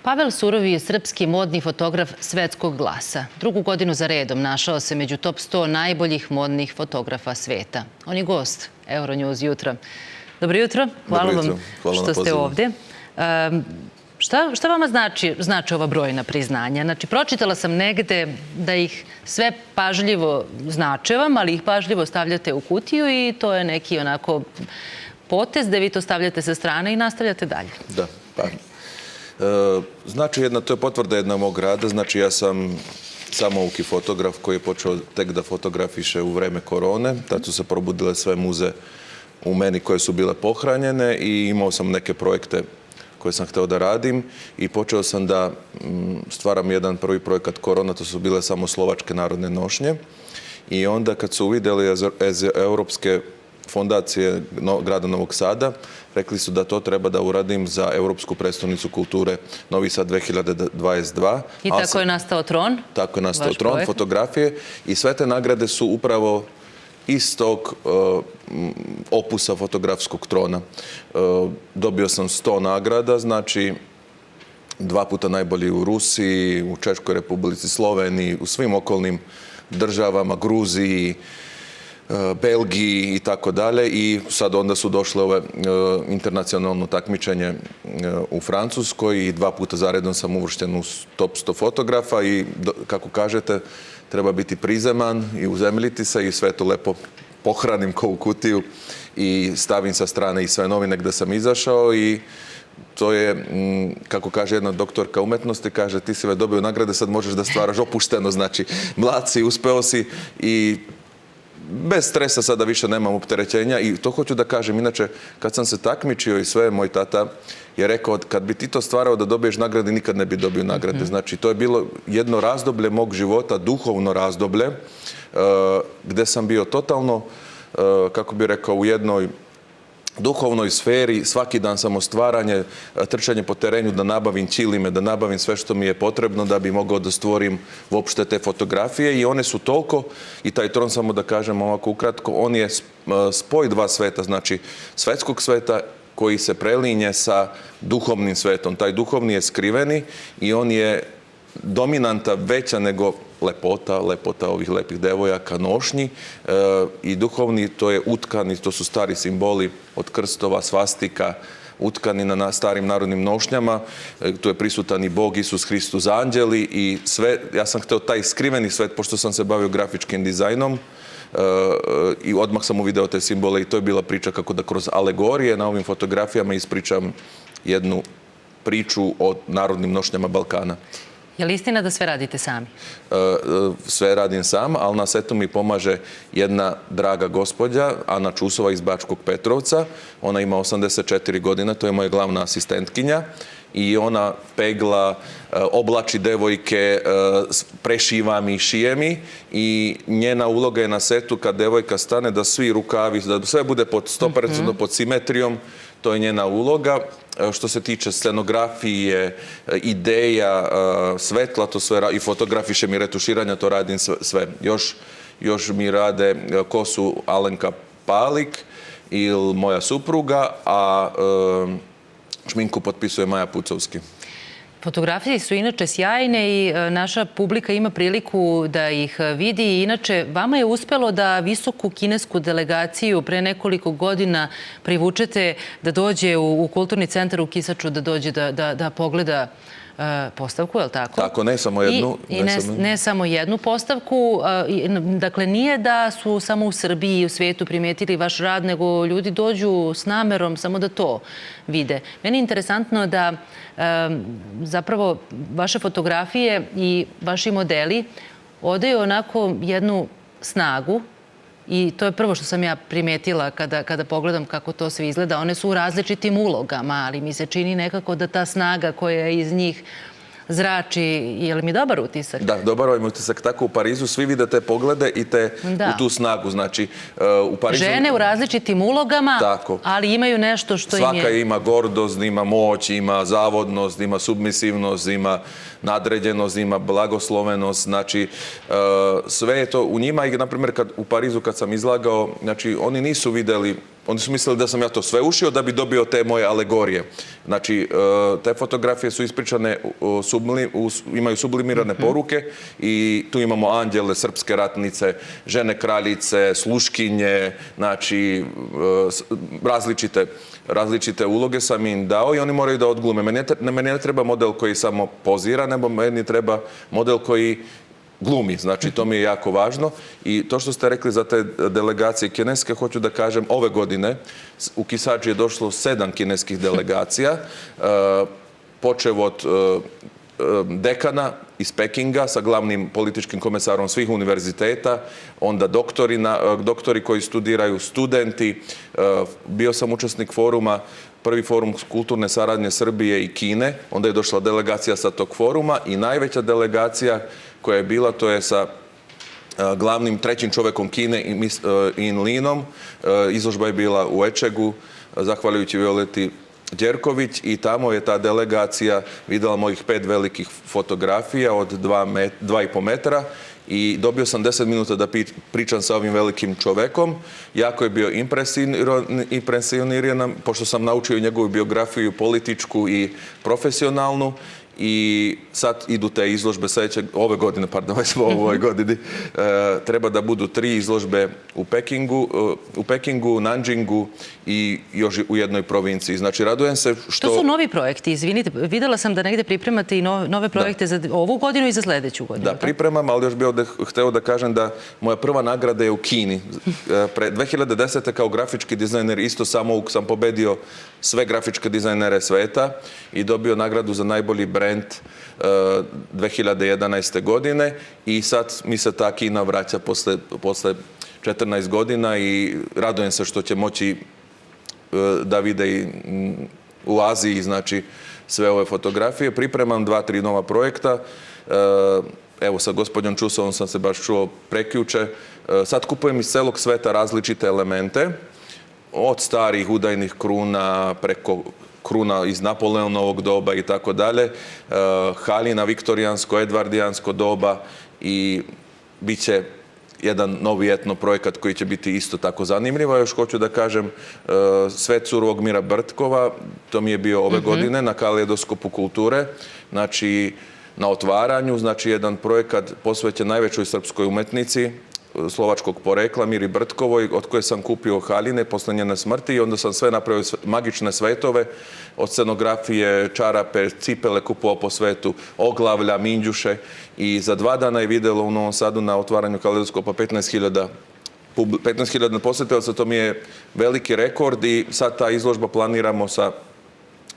Pavel Surovi je srpski modni fotograf svetskog glasa. Drugu godinu za redom našao se među top 100 najboljih modnih fotografa sveta. On je gost Euronews jutra. Dobro jutro, hvala vam što ste ovdje. Šta vama znači ova brojna priznanja? Znači, pročitala sam negde da ih sve pažljivo značevam, ali ih pažljivo stavljate u kutiju i to je neki onako potez da vi to stavljate sa strane i nastavljate dalje. Da, pa. Znači, to je potvrda jednog mog rada. Znači, ja sam samouki fotograf koji je počeo tek da fotografiše u vreme korone. Tad su se probudile sve muze u meni koje su bile pohranjene i imao sam neke projekte koje sam hteo da radim i počeo sam da stvaram jedan prvi projekat korona, to su bile samo slovačke narodne nošnje. I onda kad su uvidjeli iz Europske fondacije grada Novog Sada, rekli su da to treba da uradim za Europsku predstavnicu kulture Novi Sad 2022. I tako je nastao Tron? Tako je nastao Tron, fotografije. I sve te nagrade su upravo iz tog opusa fotografskog Trona. Dobio sam 100 nagrada, znači 2 puta najbolji u Rusiji, u Češkoj Republici, Sloveniji, u svim okolnim državama, Gruziji, Belgiji i tako dalje. I sad onda su došle ove internacionalno takmičenje u Francuskoj i 2 puta zaredom sam uvršten u top 100 fotografa i kako kažete, treba biti prizeman i uzemljiti se i sve to lepo pohranim ko u kutiju i stavim sa strane i sve novine gde sam izašao i to je, kako kaže jedna doktorka umetnosti, kaže ti si već dobio nagrade, sad možeš da stvaraš opušteno, znači mlad si, uspeo si i bez stresa sada više nemam opterećenja i to hoću da kažem. Inače, kad sam se takmičio i sve, moj tata je rekao kad bi ti to stvarao da dobiješ nagrade, nikad ne bi dobio nagrade. Znači, to je bilo jedno razdoblje mog života, duhovno razdoblje, gde sam bio totalno, kako bi rekao, u jednoj duhovnoj sferi, svaki dan samo stvaranje, trčanje po terenu, da nabavim ćilime, da nabavim sve što mi je potrebno da bi mogao da stvorim uopšte te fotografije i one su toliko, i taj Tron, samo da kažem ovako ukratko, on je spoj dva sveta, znači svetskog sveta koji se prelinje sa duhovnim svetom. Taj duhovni je skriveni i on je dominanta veća nego lepota ovih lepih devojaka, nošnji i duhovni, to je utkani, to su stari simboli od krstova, svastika, utkani na starim narodnim nošnjama. Tu je prisutan i Bog, Isus Hristos, anđeli i sve. Ja sam hteo taj skriveni svet, pošto sam se bavio grafičkim dizajnom i odmah sam uvideo te simbole i to je bila priča kako da kroz alegorije na ovim fotografijama ispričam jednu priču o narodnim nošnjama Balkana. Je li istina da sve radite sami? Sve radim sam, ali na setu mi pomaže jedna draga gospođa, Ana Čusova iz Bačkog Petrovca. Ona ima 84 godine, to je moja glavna asistentkinja. I ona pegla, oblači devojke, prešiva mi, šije mi. I njena uloga je na setu kad devojka stane da svi rukavi, da sve bude pod 100% pod simetrijom. To je njena uloga. Što se tiče scenografije, ideja, svetla, to sve i fotografišem i retuširanja, to radim sve. Još mi rade kosu Alenka Palik ili moja supruga, a šminku potpisuje Maja Pucovski. Fotografije su inače sjajne i naša publika ima priliku da ih vidi. Inače, vama je uspelo da visoku kinesku delegaciju pre nekoliko godina privučete da dođe u kulturni centar u Kisaču, da dođe da pogleda postavku, je li tako? Tako, ne samo jednu. I ne samo jednu postavku. Dakle, nije da su samo u Srbiji i u svijetu primijetili vaš rad, nego ljudi dođu s namerom samo da to vide. Meni je interesantno da zapravo vaše fotografije i vaši modeli odaju onako jednu snagu i to je prvo što sam ja primetila kada pogledam kako to sve izgleda. One su u različitim ulogama, ali mi se čini nekako da ta snaga koja iz njih zrači. Je li mi dobar utisak? Da, dobar vam utisak. Tako u Parizu svi vide te poglede i u tu snagu. Znači, u Parizu... Žene u različitim ulogama, ali imaju nešto što im je... Svaka ima gordost, ima moć, ima zavodnost, ima submisivnost, ima nadređenost, ima blagoslovenost. Znači, sve je to u njima i, na primjer, u Parizu kad sam izlagao, znači, oni nisu videli oni su mislili da sam ja to sve ušio da bi dobio te moje alegorije. Znači, te fotografije su ispričane, imaju sublimirane poruke i tu imamo anđele, srpske ratnice, žene kraljice, sluškinje, znači različite uloge sam im dao i oni moraju da odglume. Meni ne treba model koji samo pozira, nego meni treba model koji glumi. Znači, to mi je jako važno. I to što ste rekli za te delegacije kineske, hoću da kažem, ove godine u Kisadži je došlo 7 kineskih delegacija, počev od dekana iz Pekinga sa glavnim političkim komesarom svih univerziteta, onda doktori koji studiraju, studenti. Bio sam učesnik foruma, prvi forum kulturne saradnje Srbije i Kine, onda je došla delegacija sa tog foruma i najveća delegacija koja je bila, to je sa glavnim trećim čovekom Kine, In Linom. Izložba je bila u Ečegu, zahvaljujući Violeti Đerković, i tamo je ta delegacija videla mojih 5 velikih fotografija od 2,5 metra i dobio sam 10 minuta da pričam sa ovim velikim čovekom. Jako je bio impresioniran, pošto sam naučio njegovu biografiju političku i profesionalnu. I sad idu te izložbe ove godine, u ovoj godini, treba da budu 3 izložbe u Pekingu, Nanjingu i još u jednoj provinciji. Znači, radujem se što... To su novi projekti, izvinite. Videla sam da negde pripremate i nove projekte za ovu godinu i za sledeću godinu. Da, pripremam, ali još bih hteo da kažem da moja prva nagrada je u Kini. 2010. kao grafički dizajner isto samo sam pobedio sve grafičke dizajnere sveta i dobio nagradu za najbolji brand 2011. godine i sad mi se ta Kina vraća posle 14 godina i radujem se što će moći da vide i u Aziji, znači, sve ove fotografije. Pripremam 2-3 nova projekta. Evo, sa gospođom Čusovom sam se baš čuo prekjuče. Sad kupujem iz celog sveta različite elemente, od starih udajnih kruna preko kruna iz Napoleonovog doba i tako dalje, haljina, viktorijansko, edvardijansko doba i bit će jedan novi etno projekat koji će biti isto tako zanimljivo. Još hoću da kažem Svet surovog Mira Brtkova, to mi je bio ove godine na Kaleidoskopu kulture, znači na otvaranju, znači jedan projekat posvećen najvećoj srpskoj umetnici slovačkog porekla, Miri Brtkovoj, od koje sam kupio haljine posle njene smrti i onda sam sve napravio magične svetove, od scenografije, čarape, cipele kupovao po svetu, oglavlja, minđuše i za 2 dana je videlo u Novom Sadu na otvaranju Kaleidoskopa 15.000 posetilaca, to mi je veliki rekord i sad ta izložba planiramo sa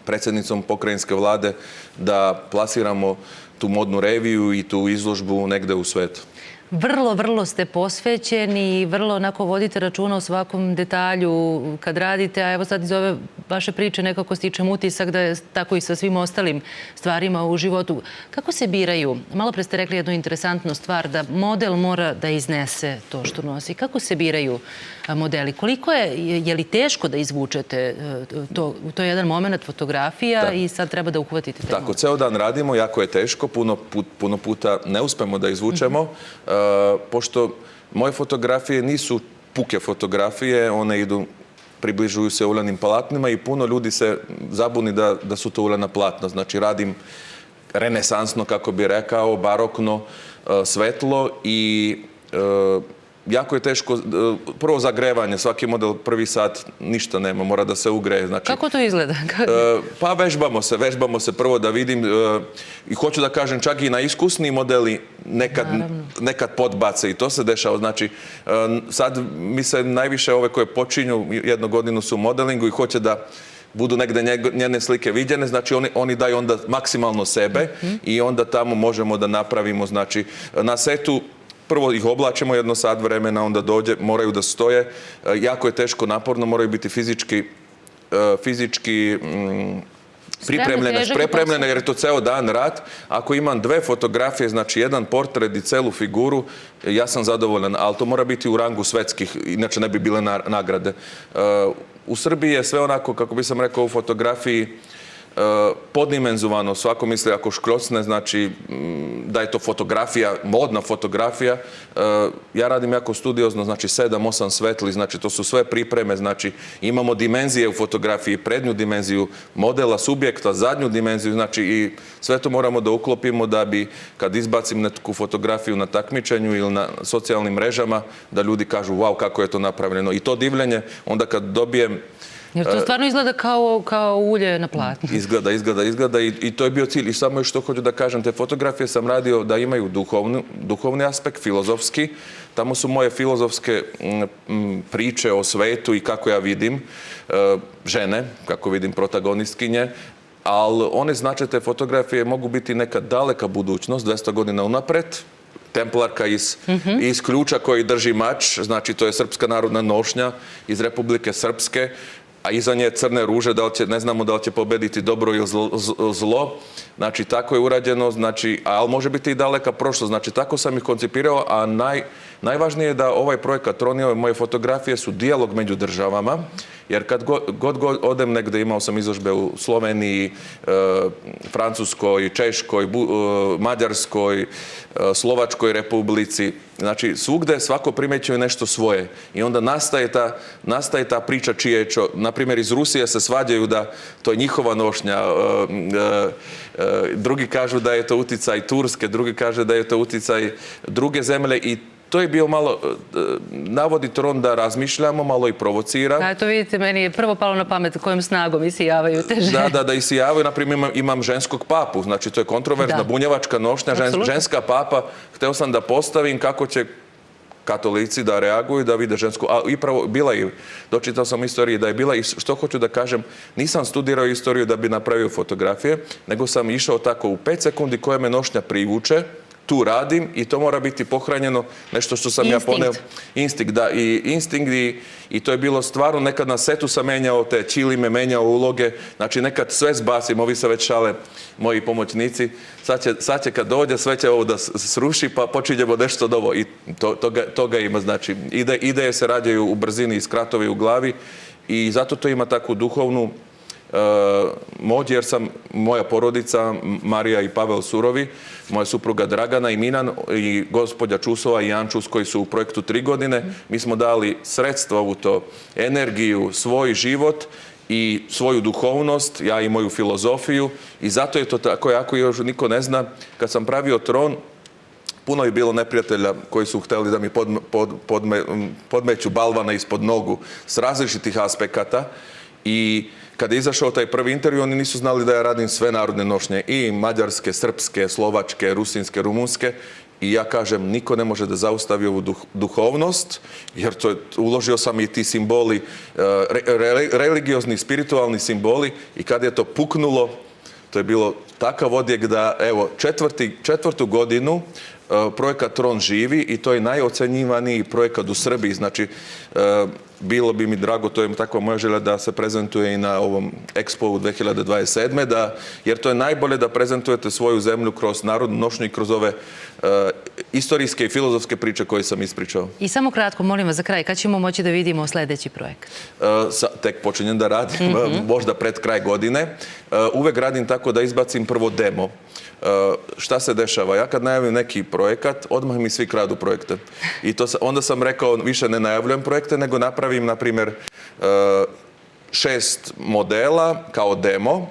predsjednicom pokrajinske vlade da plasiramo tu modnu reviju i tu izložbu negde u svetu. Vrlo ste posvećeni i vrlo onako vodite računa o svakom detalju kad radite, a evo sad iz ove vaše priče nekako stičem utisak da je tako i sa svim ostalim stvarima u životu. Kako se biraju? Malo pre ste rekli jednu interesantnu stvar, da model mora da iznese to što nosi. Kako se biraju modeli? Koliko je li teško da izvučete to je jedan moment fotografija i sad treba da uhvatite te model? Tako, ceo dan radimo, jako je teško, puno puta ne uspemo da izvučemo, pošto moje fotografije nisu puke fotografije, one približuju se uljanim platnima i puno ljudi se zabuni da su to uljana platna. Znači, radim renesansno, kako bi rekao, barokno, svetlo i jako je teško, prvo zagrevanje, svaki model prvi sat ništa nema, mora da se ugreje. Znači, kako to izgleda? Pa vežbamo se prvo da vidim i hoću da kažem čak i na iskusni modeli nekad podbace i to se dešava. Znači, sad mi se najviše ove koje počinju jednu godinu su u modelingu i hoće da budu negde njene slike viđene, znači oni daju onda maksimalno sebe i onda tamo možemo da napravimo, znači na setu prvo ih oblačimo jedno sat vremena, onda moraju da stoje. Jako je teško, naporno, moraju biti fizički pripremljene, jer je to ceo dan rad. Ako imam 2 fotografije, znači jedan portret i celu figuru, ja sam zadovoljan, ali to mora biti u rangu svetskih, inače ne bi bile nagrade. U Srbiji je sve onako, kako bi sam rekao, u fotografiji podimenzovano. Svako misli ako škrocne, znači da je to fotografija, modna fotografija. Ja radim jako studiozno, znači 7-8 svetli, znači to su sve pripreme, znači imamo dimenzije u fotografiji, prednju dimenziju modela, subjekta, zadnju dimenziju, znači i sve to moramo da uklopimo da bi kad izbacim neku fotografiju na takmičenju ili na socijalnim mrežama, da ljudi kažu wow, kako je to napravljeno. I to divljenje, onda kad dobijem... Jer to stvarno izgleda kao ulje na platnu. Izgleda i to je bio cilj. I samo još što hoću da kažem, te fotografije sam radio da imaju duhovni aspekt, filozofski. Tamo su moje filozofske priče o svetu i kako ja vidim žene, kako vidim protagonistkinje. Ali one znače, te fotografije mogu biti neka daleka budućnost, 200 godina unapred. Templarka iz ključa koji drži mač, znači to je srpska narodna nošnja iz Republike Srpske, a iza nje crne ruže, ne znamo da li će pobediti dobro ili zlo. Znači, tako je urađeno, znači, ali može biti i daleka prošlost. Znači, tako sam ih koncipirao, a najvažnije je da ovaj projekat Tron i ove moje fotografije su dijalog među državama, jer kad god odem negde, imao sam izložbe u Sloveniji, Francuskoj, Češkoj, Mađarskoj, Slovačkoj republici, znači svugde svako primećuje nešto svoje i onda nastaje ta priča čije je, na primjer iz Rusije se svađaju da to je njihova nošnja, drugi kažu da je to uticaj Turske, drugi kaže da je to uticaj druge zemlje i to je bio malo, navodi Tron da razmišljamo, malo i provocira. Da, to vidite, meni je prvo palo na pamet kojom snagom isijavaju te žene. Da isijavaju. Naprimjer, imam ženskog papu, znači to je kontroverzna bunjevačka nošnja, ženska papa. Hteo sam da postavim kako će katolici da reaguju, da vide žensku. A upravo bila je, dočitao sam istoriji da je bila i što hoću da kažem, nisam studirao istoriju da bi napravio fotografije, nego sam išao tako u 5 sekundi koja me nošnja privuče, tu radim i to mora biti pohranjeno, nešto što sam ja poneo. Instinkt, da. I to je bilo stvarno, nekad na setu sam menjao te čilime, menjao uloge, znači nekad sve zbacim, ovi se već šale, moji pomoćnici, sad će kad dođe, sve će ovo da sruši, pa počinjemo nešto novo i toga ima, znači ideje se rađaju u brzini i skratovi u glavi i zato to ima takvu duhovnu moć, jer sam moja porodica, Marija i Pavel Surovi, moja supruga Dragana i Minan i gospođa Čusova i Jančus koji su u projektu 3 godine, mi smo dali sredstva u to, energiju, svoj život i svoju duhovnost, ja i moju filozofiju i zato je to tako, ako još niko ne zna, kad sam pravio Tron, puno je bilo neprijatelja koji su hteli da mi podmeću balvana ispod nogu s različitih aspekata i kada je izašao taj prvi intervju, oni nisu znali da ja radim sve narodne nošnje, i mađarske, srpske, slovačke, rusinske, rumunske. I ja kažem, niko ne može da zaustavi ovu duhovnost, jer uložio sam i ti simboli, religiozni, spiritualni simboli, i kad je to puknulo, to je bilo takav odjek da, evo, četvrtu godinu projekat Tron živi i to je najocenjivaniji projekat u Srbiji. Znači, bilo bi mi drago, to je takva moja želja da se prezentuje i na ovom Expo 2027. Jer to je najbolje da prezentujete svoju zemlju kroz narodnu nošnju i kroz ove istorijske i filozofske priče koje sam ispričao. I samo kratko, molim vas za kraj, kad ćemo moći da vidimo sljedeći projekat? Tek počinjem da radim, možda pred kraj godine. Uvek radim tako da izbacim prvo demo. Šta se dešava? Ja kad najavim neki projekat, odmah mi svi kradu projekte. I onda sam rekao, više ne najavljujem projekte, nego napravim, na primjer, 6 modela kao demo,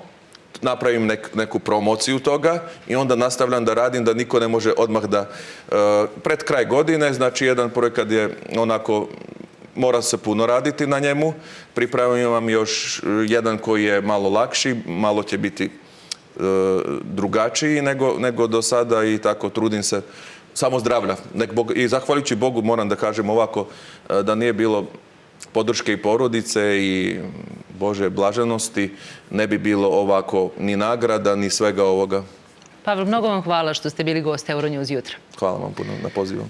napravim neku promociju toga i onda nastavljam da radim da niko ne može odmah da... Pred kraj godine, znači jedan projekat je onako... Mora se puno raditi na njemu. Pripremam vam još jedan koji je malo lakši, malo će biti drugačiji nego do sada i tako trudim se. Samo zdravlja. I zahvaljujući Bogu moram da kažem ovako, da nije bilo podrške i porodice i Bože blaženosti, ne bi bilo ovako ni nagrada, ni svega ovoga. Pavel, mnogo vam hvala što ste bili gost Euronews jutra. Hvala vam puno na pozivu.